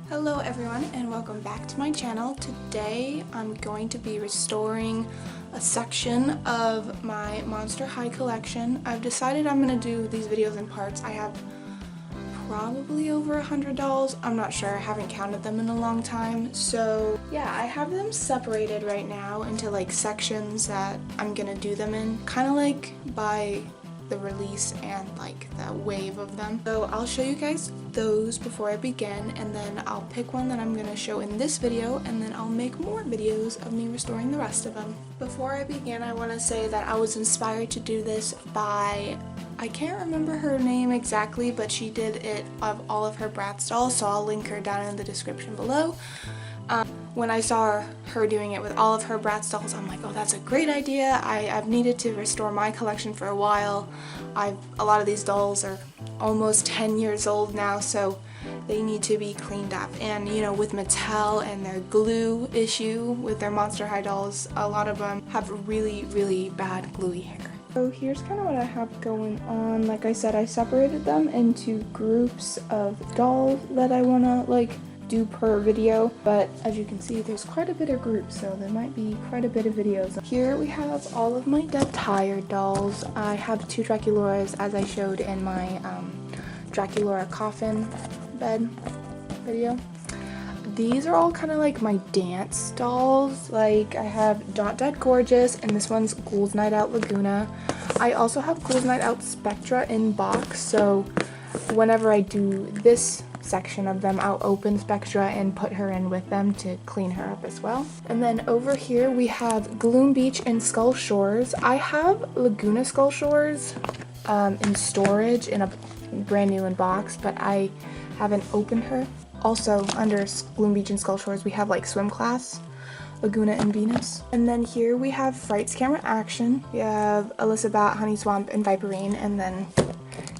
Hello everyone and welcome back to my channel. Today I'm going to be restoring a section of my Monster High collection. I've decided I'm going to do these videos in parts. I have probably over 100 dolls. I'm not sure, I haven't counted them in a long time. So yeah, I have them separated right now into like sections that I'm going to do them in, kind of like by the release and like the wave of them. So I'll show you guys those before I begin, and then I'll pick one that I'm gonna show in this video, and then I'll make more videos of me restoring the rest of them. Before I begin, I want to say that I was inspired to do this by, I can't remember her name exactly, but she did it of all of her Bratz dolls, so I'll link her down in the description below. When I saw her doing it with all of her Bratz dolls, I'm like, oh, that's a great idea. I've needed to restore my collection for a while. A lot of these dolls are almost 10 years old now, so they need to be cleaned up. And you know, with Mattel and their glue issue with their Monster High dolls, a lot of them have really bad gluey hair. So here's kind of what I have going on. Like I said, I separated them into groups of dolls that I want to like do per video, but as you can see there's quite a bit of groups, so there might be quite a bit of videos. Here we have all of my Dead Tired dolls. I have two Draculoras, as I showed in my Draculora coffin bed video. These are all kind of like my dance dolls. Like I have Not Dead Gorgeous, and this one's Ghouls Night Out Laguna. I also have Ghouls Night Out Spectra in box, so whenever I do this section of them, I'll open Spectra and put her in with them to clean her up as well. And then over here we have Gloom Beach and Skull Shores. I have Laguna Skull Shores in storage in a brand new in box, but I haven't opened her. Also under Gloom Beach and Skull Shores we have like Swim Class, Laguna and Venus. And then here we have Frights Camera Action. We have Alyssa Bat, Honey Swamp, and Viperine, and then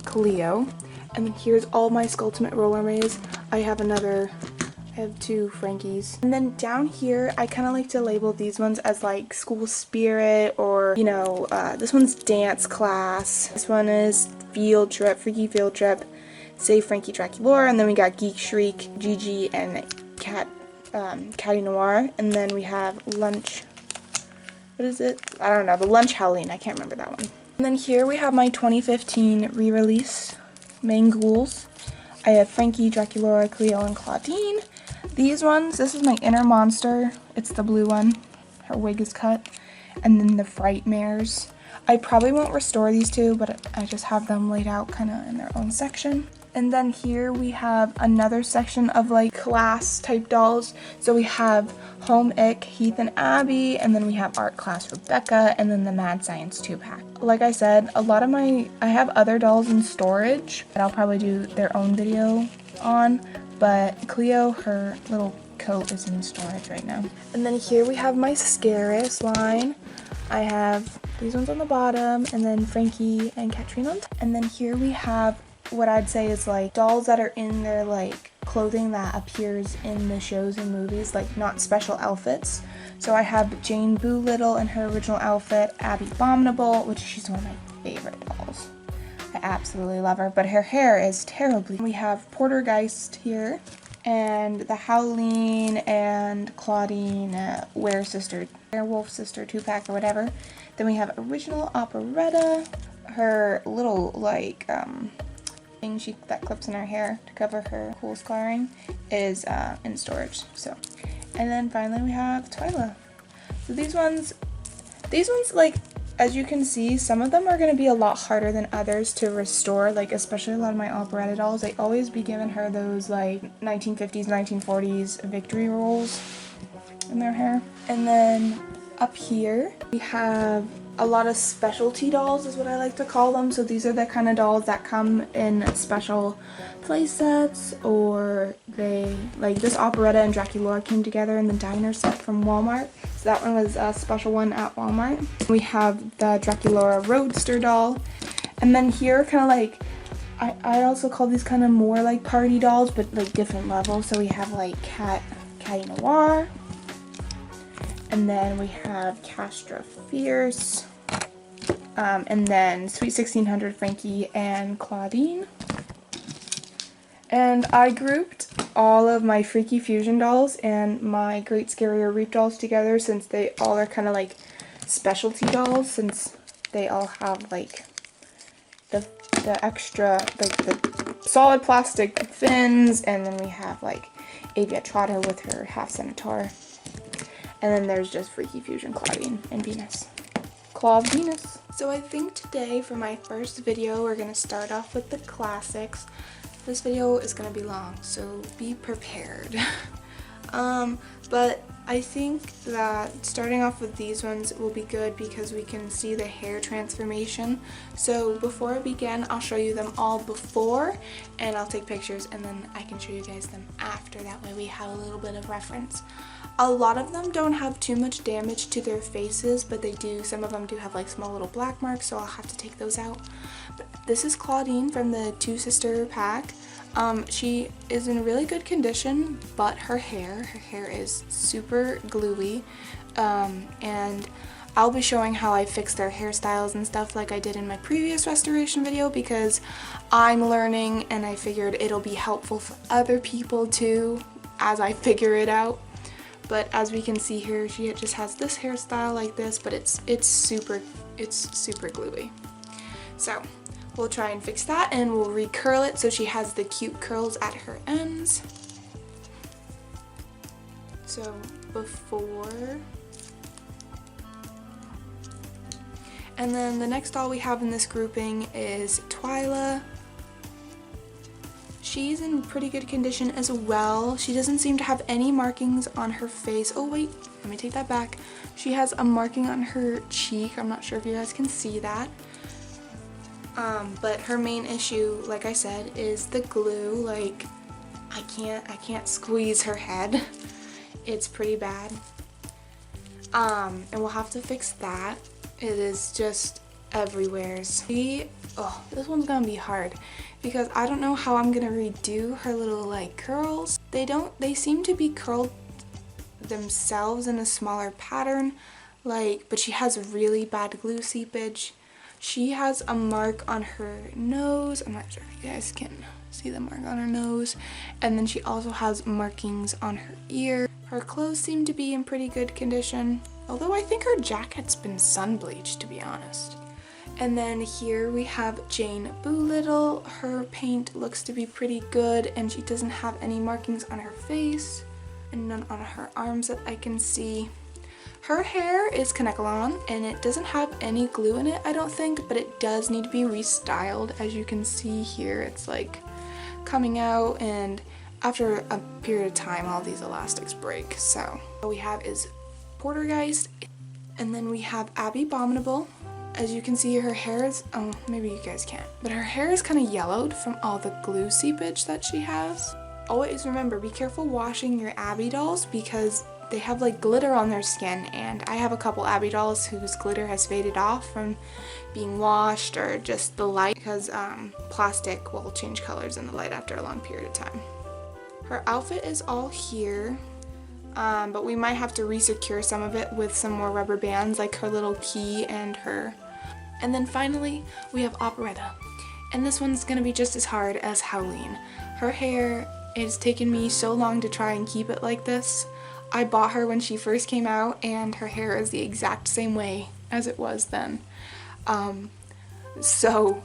Cleo. And then here's all my Skulltimate Roller Maze. I have two Frankies. And then down here, I kind of like to label these ones as like School Spirit, or, you know, this one's Dance Class. This one is Field Trip, Freaky Field Trip, Save Frankie Draculora, and then we got Geek Shriek, Gigi, and Catty Noir. And then we have Lunch, what is it? I don't know, the Lunch Howleen, I can't remember that one. And then here we have my 2015 re-release main ghouls. I have Frankie, Draculora, Cleo, and Claudine. These ones, this is my inner monster. It's the blue one. Her wig is cut. And then the Frightmares. I probably won't restore these two, but I just have them laid out kind of in their own section. And then here we have another section of like class type dolls. So we have Home Ick, Heath and Abby, and then we have Art Class Rebecca, and then the Mad Science 2-pack. Like I said, I have other dolls in storage that I'll probably do their own video on, but Cleo, her little coat is in storage right now. And then here we have my Scarus line. I have these ones on the bottom, and then Frankie and Katrina on top. And then here we have what I'd say is like dolls that are in their like clothing that appears in the shows and movies, like not special outfits. So I have Jane Boolittle in her original outfit, Abby Abominable, which she's one of my favorite dolls. I absolutely love her, but her hair is terribly. We have Portergeist here, and the Howleen and Claudine Werewolf Sister 2-pack or whatever. Then we have Original Operetta, her little like thing that clips in her hair to cover her cool scarring is in storage. So, and then finally we have Twyla. So these ones like, as you can see, some of them are going to be a lot harder than others to restore, like especially a lot of my operetta dolls. They always be giving her those like 1950s, 1940s victory rolls in their hair. And then up here we have a lot of specialty dolls, is what I like to call them. So these are the kind of dolls that come in special play sets, or they, like this Operetta and Draculora came together in the diner set from Walmart. So that one was a special one at Walmart. We have the Draculora Roadster doll. And then here, kind of like, I also call these kind of more like party dolls, but like different levels. So we have like Catty Noir. And then we have Castra Fierce, and then Sweet 1600 Frankie and Claudine. And I grouped all of my Freaky Fusion dolls and my Great Scarier Reap dolls together since they all are kind of like specialty dolls, since they all have like the extra, like the solid plastic fins, and then we have like Avia Trotter with her half centaur, and then there's just Freaky Fusion Claudine and Venus. Claw of Venus. So I think today for my first video we're going to start off with the classics. This video is going to be long, so be prepared. But I think that starting off with these ones will be good because we can see the hair transformation. So before I begin, I'll show you them all before, and I'll take pictures, and then I can show you guys them after. That way we have a little bit of reference. A lot of them don't have too much damage to their faces, but they do. Some of them do have like small little black marks, so I'll have to take those out. But this is Claudine from the Two Sister pack. She is in really good condition, but her hair is super gluey, and I'll be showing how I fix their hairstyles and stuff like I did in my previous restoration video because I'm learning and I figured it'll be helpful for other people too as I figure it out. But as we can see here, she just has this hairstyle like this, but it's super gluey. So we'll try and fix that, and we'll recurl it so she has the cute curls at her ends. So before, and then the next doll we have in this grouping is Twyla. She's in pretty good condition as well. She doesn't seem to have any markings on her face. Oh wait, let me take that back. She has a marking on her cheek. I'm not sure if you guys can see that. But her main issue, like I said, is the glue. Like, I can't squeeze her head. It's pretty bad. And we'll have to fix that. It is just everywhere. Oh, this one's gonna be hard because I don't know how I'm gonna redo her little like curls. They seem to be curled themselves in a smaller pattern, like, but she has really bad glue seepage. She has a mark on her nose. I'm not sure if you guys can see the mark on her nose. And then she also has markings on her ear. Her clothes seem to be in pretty good condition, although I think her jacket's been sun bleached, to be honest. And then here we have Jane Boolittle. Her paint looks to be pretty good, and she doesn't have any markings on her face and none on her arms that I can see. Her hair is Kanekalon, and it doesn't have any glue in it, I don't think, but it does need to be restyled. As you can see here, it's like coming out, and after a period of time, all these elastics break. So what we have is Portergeist, and then we have Abby Abominable. As you can see, her hair is, oh, maybe you guys can't, but her hair is kind of yellowed from all the glue seepage that she has. Always remember, be careful washing your Abby dolls because they have like glitter on their skin, and I have a couple Abby dolls whose glitter has faded off from being washed or just the light, because plastic will change colors in the light after a long period of time. Her outfit is all here, but we might have to resecure some of it with some more rubber bands, like her little key and her. And then finally we have Operetta, and this one's gonna be just as hard as Howleen. Her hair, it's taken me so long to try and keep it like this. I bought her when she first came out, and her hair is the exact same way as it was then. So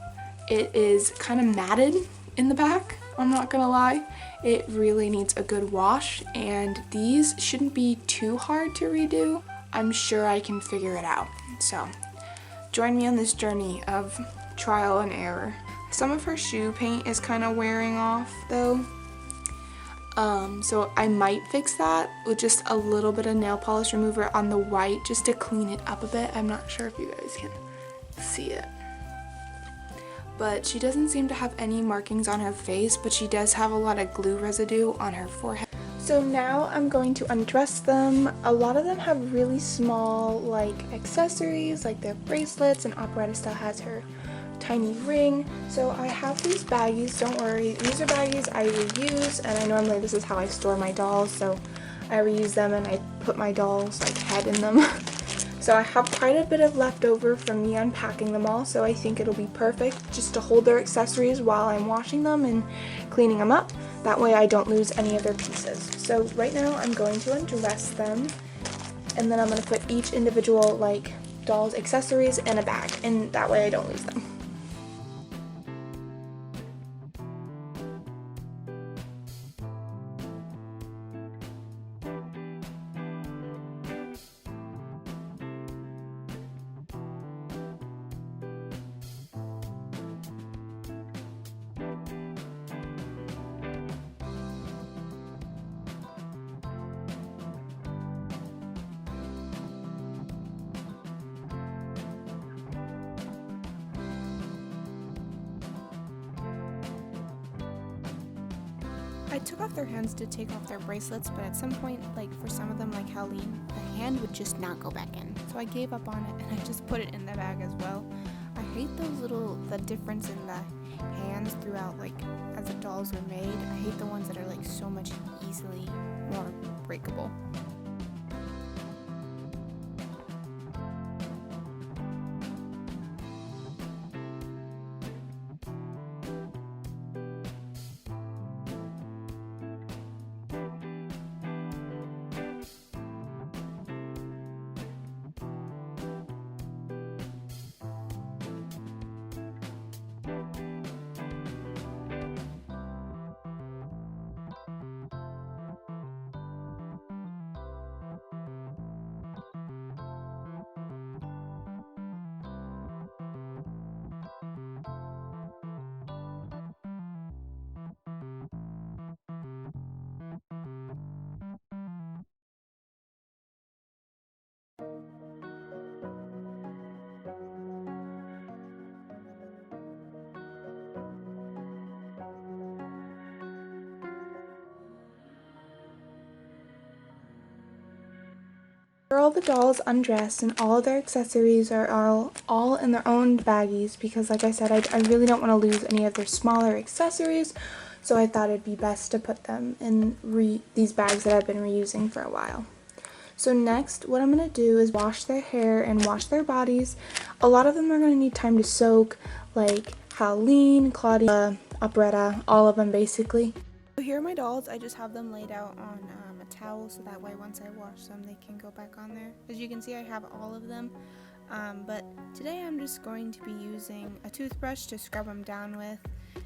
it is kind of matted in the back, I'm not gonna lie. It really needs a good wash, and these shouldn't be too hard to redo. I'm sure I can figure it out. So join me on this journey of trial and error. Some of her shoe paint is kind of wearing off though. So I might fix that with just a little bit of nail polish remover on the white just to clean it up a bit. I'm not sure if you guys can see it. But she doesn't seem to have any markings on her face, but she does have a lot of glue residue on her forehead. So now I'm going to undress them. A lot of them have really small like accessories, like their bracelets, and Operetta still has her tiny ring. So I have these baggies, don't worry, these are baggies I reuse, and I normally this is how I store my dolls, so I reuse them and I put my doll's like head in them. So I have quite a bit of leftover from me unpacking them all, so I think it'll be perfect just to hold their accessories while I'm washing them and cleaning them up. That way I don't lose any of their pieces. So right now I'm going to undress them, and then I'm going to put each individual like doll's accessories in a bag, and that way I don't lose them. I took off their hands to take off their bracelets, but at some point, like for some of them, like Howleen, the hand would just not go back in. So I gave up on it and I just put it in the bag as well. I hate the difference in the hands throughout, like as the dolls are made. I hate the ones that are like so much easily more breakable. All the dolls undressed and all of their accessories are all in their own baggies because, like I said, I really don't want to lose any of their smaller accessories, so I thought it'd be best to put them in these bags that I've been reusing for a while. So next, what I'm going to do is wash their hair and wash their bodies. A lot of them are going to need time to soak, like Howleen, Claudia, Operetta, all of them basically. So here are my dolls. I just have them laid out on a towel so that way once I wash them they can go back on there. As you can see, I have all of them, but today I'm just going to be using a toothbrush to scrub them down with,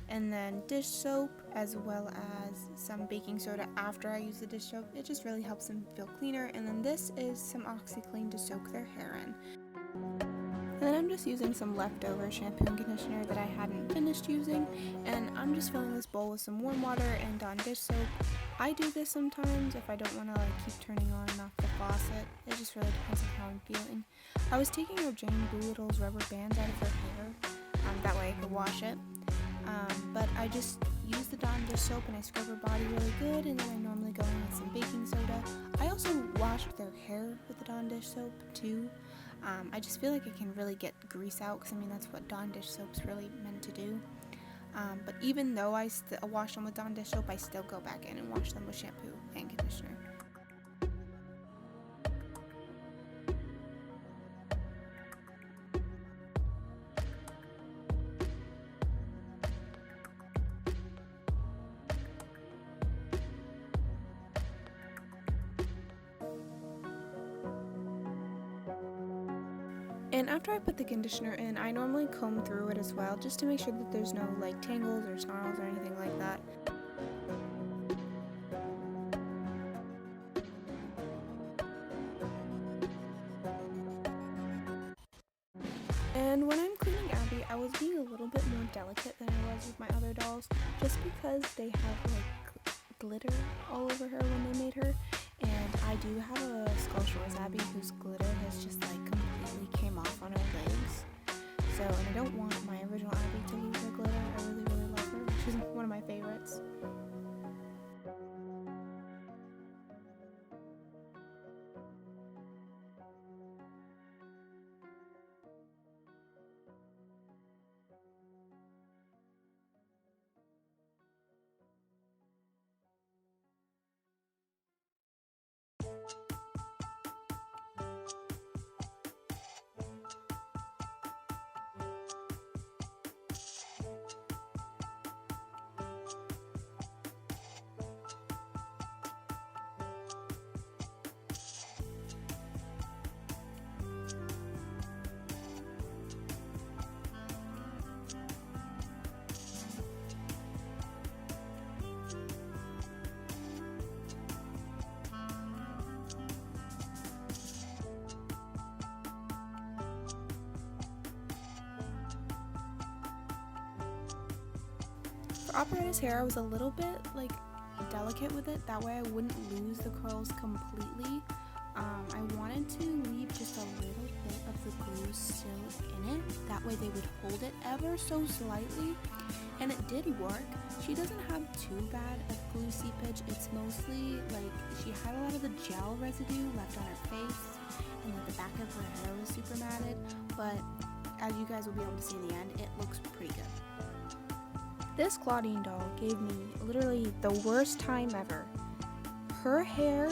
and then dish soap as well as some baking soda after I use the dish soap. It just really helps them feel cleaner. And then this is some OxiClean to soak their hair in. And then I'm just using some leftover shampoo and conditioner that I hadn't finished using, and I'm just filling this bowl with some warm water and Dawn dish soap. I do this sometimes if I don't want to like keep turning on and off the faucet. It just really depends on how I'm feeling. I was taking her Jane Doolittle's rubber bands out of her hair, that way I could wash it. But I just use the Dawn dish soap and I scrub her body really good, and then I normally go in with some baking soda. I also wash their hair with the Dawn dish soap too. I just feel like it can really get grease out, because I mean that's what Dawn dish soap's really meant to do. But even though I wash them with Dawn dish soap, I still go back in and wash them with shampoo and conditioner. And after I put the conditioner in, I normally comb through it as well, just to make sure that there's no like tangles or snarls or anything like that. And when I'm cleaning Abby, I was being a little bit more delicate than I was with my other dolls, just because they have like glitter all over her when they made her. And I do have a Skull Shores Abby whose glitter has just like completely came off on her legs. So, and I don't want my original Abby to lose her glitter. I really, really love her. She's one of my favorites. Operetta's hair, I was a little bit like delicate with it, that way I wouldn't lose the curls completely. I wanted to leave just a little bit of the glue still in it, that way they would hold it ever so slightly, and it did work. She doesn't have too bad of glue seepage, it's mostly like she had a lot of the gel residue left on her face, and like the back of her hair was super matted, but as you guys will be able to see in the end, it looks pretty good. This Claudine doll gave me literally the worst time ever. Her hair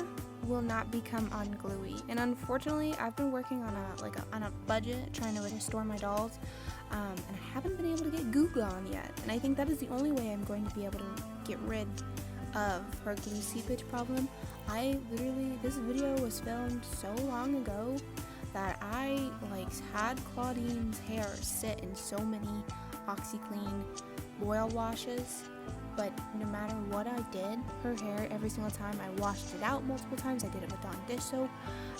will not become ungluey, and unfortunately I've been working on a budget trying to restore my dolls, and I haven't been able to get Goo Gone yet, and I think that is the only way I'm going to be able to get rid of her glue seepage problem. This video was filmed so long ago that I had Claudine's hair sit in so many OxiClean boil washes, but no matter what I did, her hair, every single time I washed it out multiple times, I did it with Dawn dish soap,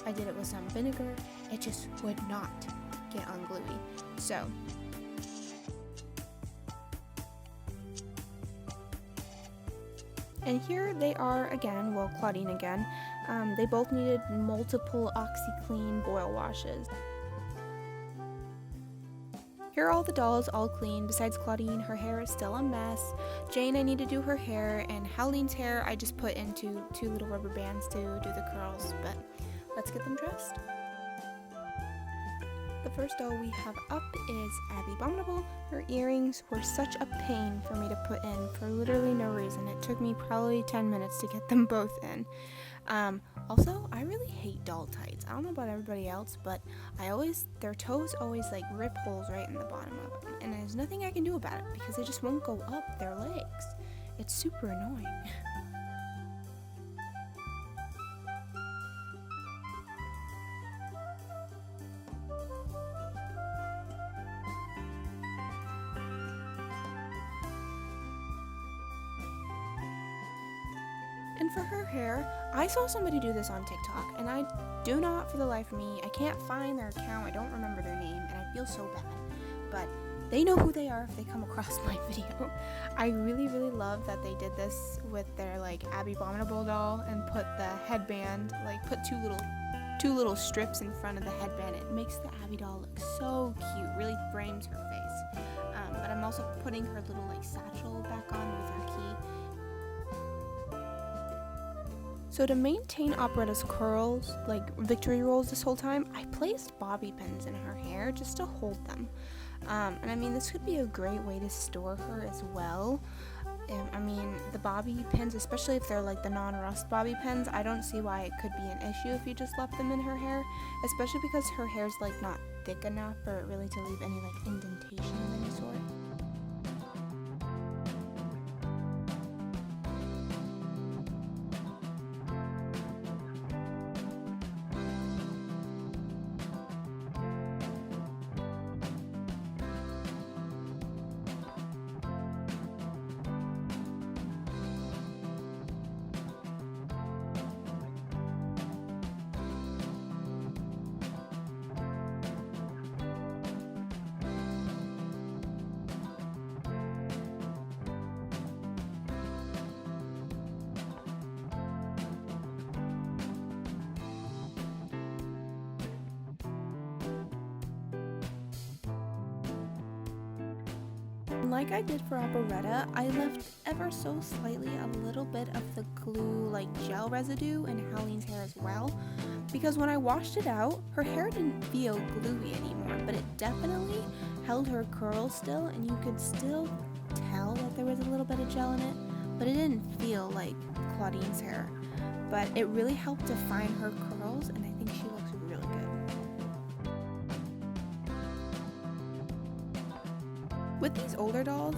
I did it with some vinegar, it just would not get ungluey. So and here they are again, well, Claudine again. They both needed multiple OxiClean boil washes. Here are all the dolls, all clean. Besides Claudine, her hair is still a mess. Jane, I need to do her hair, and Howlene's hair I just put into 2 little rubber bands to do the curls, but let's get them dressed. The first doll we have up is Abby Abominable. Her earrings were such a pain for me to put in for literally no reason. It took me probably 10 minutes to get them both in. Also, I really hate doll tights. I don't know about everybody else, but their toes always rip holes right in the bottom of them, and there's nothing I can do about it because they just won't go up their legs. It's super annoying. And for her hair, I saw somebody do this on TikTok, and I do not, for the life of me, I can't find their account, I don't remember their name, and I feel so bad, but they know who they are if they come across my video. I really, really love that they did this with their Abby Abominable doll and put the headband, put two little strips in front of the headband. It makes the Abby doll look so cute, really frames her face. But I'm also putting her little satchel back on with her key. So to maintain Operetta's curls, victory rolls this whole time, I placed bobby pins in her hair just to hold them. And I mean, this could be a great way to store her as well. I mean, the bobby pins, especially if they're the non-rust bobby pins, I don't see why it could be an issue if you just left them in her hair, especially because her hair's not thick enough for it really to leave any indentation of any sort. Like I did for Operetta, I left ever so slightly a little bit of the glue gel residue in Howlene's hair as well, because when I washed it out, her hair didn't feel gluey anymore, but it definitely held her curls still, and you could still tell that there was a little bit of gel in it, but it didn't feel like Claudine's hair. But it really helped define her curls, and I think she looks really good. With these older dolls,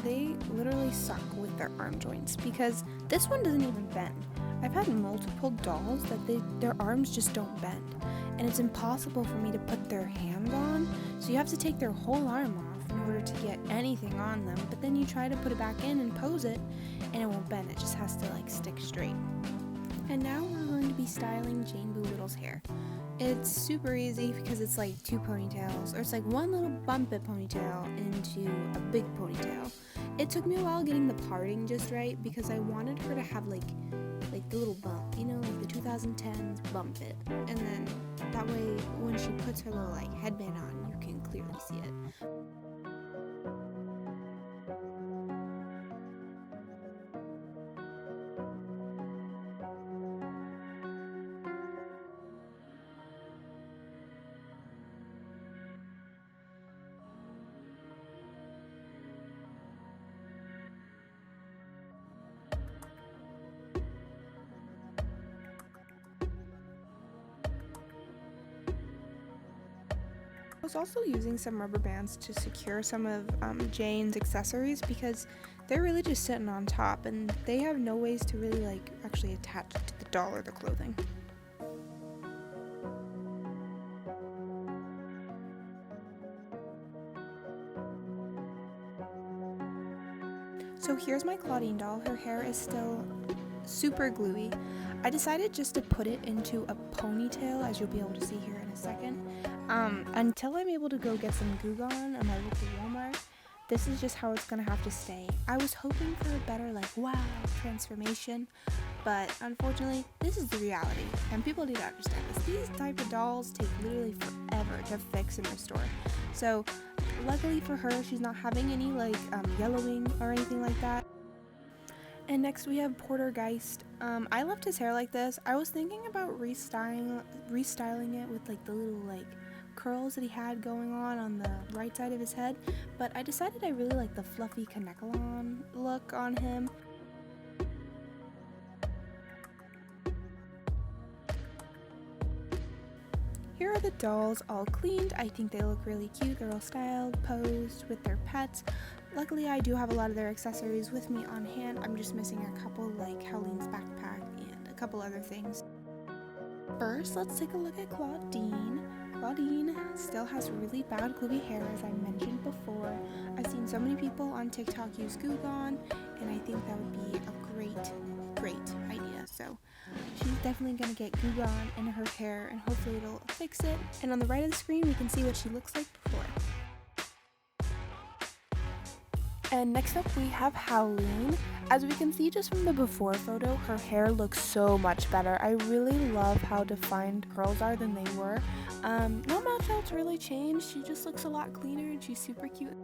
they literally suck with their arm joints because this one doesn't even bend. I've had multiple dolls that their arms just don't bend, and it's impossible for me to put their hands on, so you have to take their whole arm off in order to get anything on them, but then you try to put it back in and pose it, and it won't bend. It just has to stick straight. And now we're going to be styling Jane Boo Little's hair. It's super easy because it's like 2 ponytails, or it's like one little bumpy ponytail into a big ponytail. It took me a while getting the parting just right because I wanted her to have like the little bump, you know, like the 2010s bump it. And then that way when she puts her little like headband on, you can clearly see it. I was also using some rubber bands to secure some of Jane's accessories because they're really just sitting on top and they have no ways to really like actually attach to the doll or the clothing. So here's my Claudine doll. Her hair is still super gluey. I decided just to put it into a ponytail, as you'll be able to see here in a second. Until I'm able to go get some Goo Gone at my local Walmart, this is just how it's gonna have to stay. I was hoping for a better like wow transformation, but unfortunately this is the reality and people need to understand this. These type of dolls take literally forever to fix and restore. So luckily for her, she's not having any like yellowing or anything like that. And next we have Portergeist. I left his hair like this. I was thinking about restyling it with like the little like curls that he had going on the right side of his head, but I decided I really like the fluffy Kanekalon look on him. Here are the dolls all cleaned. I think they look really cute. They're all styled, posed with their pets. Luckily, I do have a lot of their accessories with me on hand. I'm just missing a couple like Howleen's backpack and a couple other things. First, let's take a look at Claudine. Claudine still has really bad gluey hair, as I mentioned before. I've seen so many people on TikTok use Goo Gone, and I think that would be a great idea. So she's definitely going to get Goo Gone in her hair, and hopefully it'll fix it. And on the right of the screen, we can see what she looks like before. And next up we have Howleen. As we can see just from the before photo, her hair looks so much better. I really love how defined curls are than they were. Not much else really changed. She just looks a lot cleaner and she's super cute.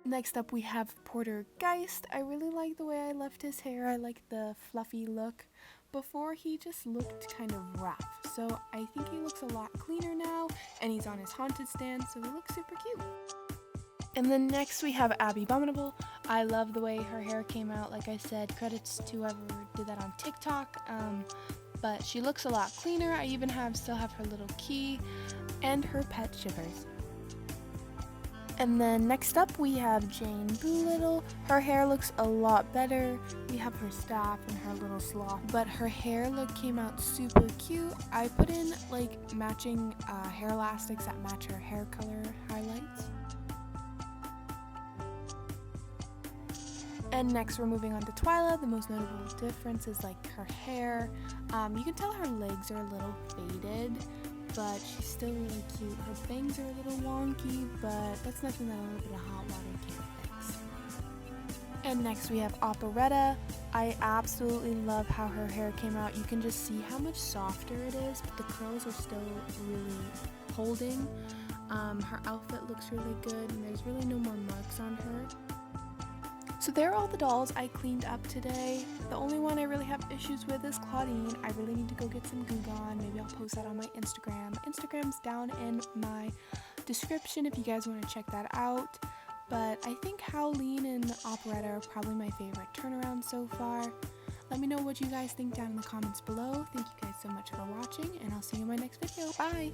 Next up we have Portergeist. I really like the way I left his hair. I like the fluffy look. Before he just looked kind of rough, so I think he looks a lot cleaner now, and he's on his haunted stand, so he looks super cute. And then next we have Abby Abominable. I love the way her hair came out. Like I said, credits to whoever did that on TikTok, but she looks a lot cleaner. I even still have her little key and her pet Shivers. And then next up we have Jane Doolittle. Her hair looks a lot better. We have her staff and her little sloth, but her hair look came out super cute. I put in like matching hair elastics that match her hair color highlights. And next we're moving on to Twyla. The most notable difference is like her hair. You can tell her legs are a little faded, but she's still really cute. Her bangs are a little wonky, but that's nothing that a little bit of hot water can't fix. And next we have Operetta. I absolutely love how her hair came out. You can just see how much softer it is, but the curls are still really holding. Her outfit looks really good, and there's really no more marks on her. So there are all the dolls I cleaned up today. The only one I really have issues with is Claudine. I really need to go get some Goo Gone. Maybe I'll post that on my Instagram. Instagram's down in my description if you guys want to check that out. But I think Howleen and Operetta are probably my favorite turnaround so far. Let me know what you guys think down in the comments below. Thank you guys so much for watching, and I'll see you in my next video. Bye!